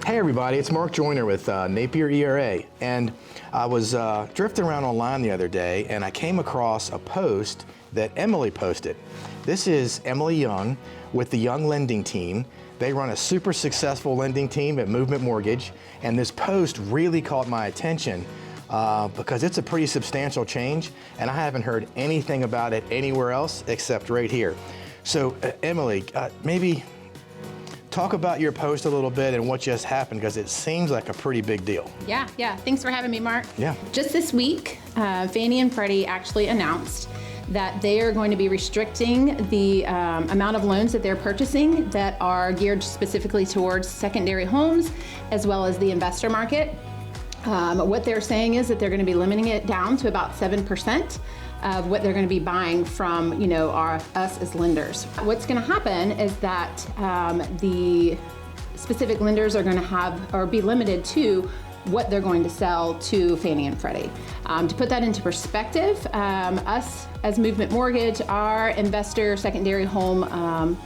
Hey everybody, it's Mark Joyner with Napier ERA, and I was drifting around online the other day and I came across a post that Emily posted. This is Emily Young with the Young Lending Team. They run a super successful lending team at Movement Mortgage, and this post really caught my attention because it's a pretty substantial change and I haven't heard anything about it anywhere else except right here. So Emily, maybe talk about your post a little bit and what just happened, because it seems like a pretty big deal. Yeah. Thanks for having me, Mark. Yeah. Just this week, Fannie and Freddie actually announced that they are going to be restricting the amount of loans that they're purchasing that are geared specifically towards secondary homes as well as the investor market. What they're saying is that they're going to be limiting it down to about 7% of what they're going to be buying from, us as lenders. What's going to happen is that the specific lenders are going to have or be limited to what they're going to sell to Fannie and Freddie. To put that into perspective, us as Movement Mortgage, our investor secondary home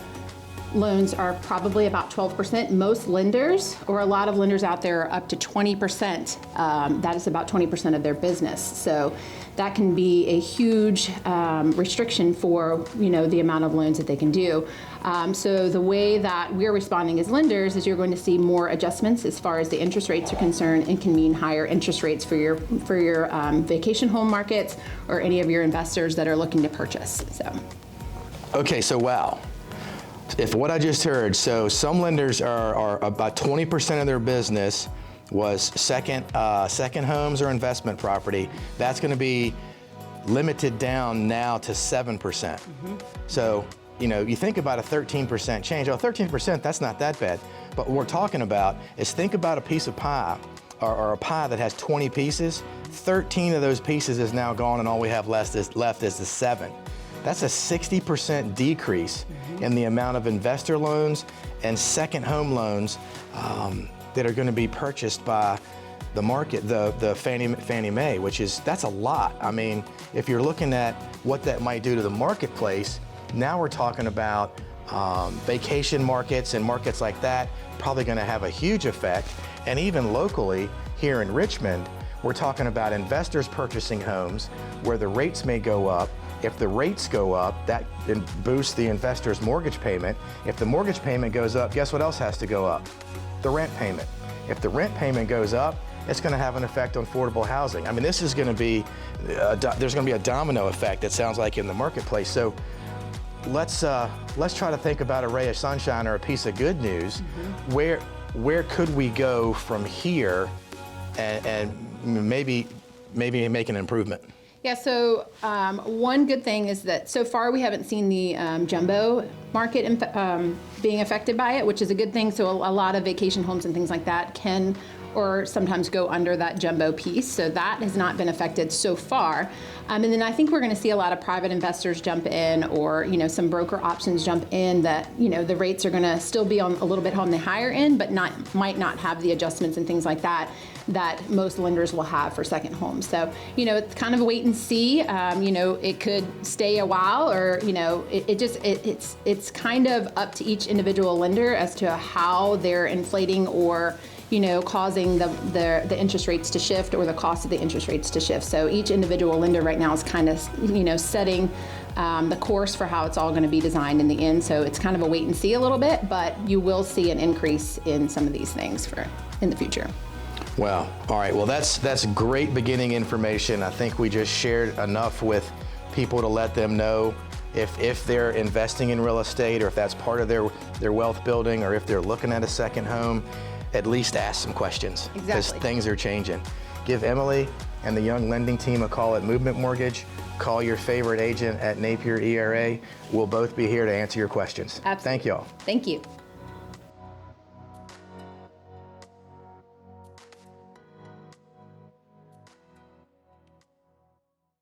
loans are probably about 12%. Most lenders, or a lot of lenders out there, are up to 20%. That is about 20% of their business. So that can be a huge restriction for the amount of loans that they can do. So the way that we're responding as lenders is you're going to see more adjustments as far as the interest rates are concerned, and can mean higher interest rates for your vacation home markets or any of your investors that are looking to purchase. Okay, so wow. If what I just heard, so some lenders are about 20% of their business was second homes or investment property. That's going to be limited down now to 7%. Mm-hmm. So, you think about a 13% change. Oh, 13%, that's not that bad. But what we're talking about is, think about a piece of pie, or a pie that has 20 pieces. 13 of those pieces is now gone, and all we have left is the 7. That's a 60% decrease in the amount of investor loans and second home loans that are going to be purchased by the market, the Fannie Mae, that's a lot. I mean, if you're looking at what that might do to the marketplace, now we're talking about vacation markets and markets like that, probably going to have a huge effect. And even locally here in Richmond, we're talking about investors purchasing homes where the rates may go up. If the rates go up, that boosts the investor's mortgage payment. If the mortgage payment goes up, guess what else has to go up? The rent payment. If the rent payment goes up, it's going to have an effect on affordable housing. I mean, this is going to be, there's going to be a domino effect, it sounds like, in the marketplace. So let's try to think about a ray of sunshine or a piece of good news. Mm-hmm. Where could we go from here and maybe make an improvement? Yeah, so one good thing is that so far we haven't seen the jumbo market being affected by it, which is a good thing. So a lot of vacation homes and things like that can or sometimes go under that jumbo piece. So that has not been affected so far. And then I think we're going to see a lot of private investors jump in, or some broker options jump in, that the rates are going to still be on a little bit on the higher end, but might not have the adjustments and things like that most lenders will have for second homes. So it's kind of a wait and see. It could stay a while, or it's kind of up to each individual lender as to how they're inflating or causing the interest rates to shift, or the cost of the interest rates to shift. So each individual lender right now is kind of, setting the course for how it's all going to be designed in the end. So it's kind of a wait and see a little bit, but you will see an increase in some of these things in the future. Wow. All right. Well, that's great beginning information. I think we just shared enough with people to let them know if they're investing in real estate, or if that's part of their wealth building, or if they're looking at a second home, at least ask some questions. Exactly. Because things are changing. Give Emily and the Young Lending Team a call at Movement Mortgage. Call your favorite agent at Napier ERA. We'll both be here to answer your questions. Absolutely. Thank y'all. Thank you.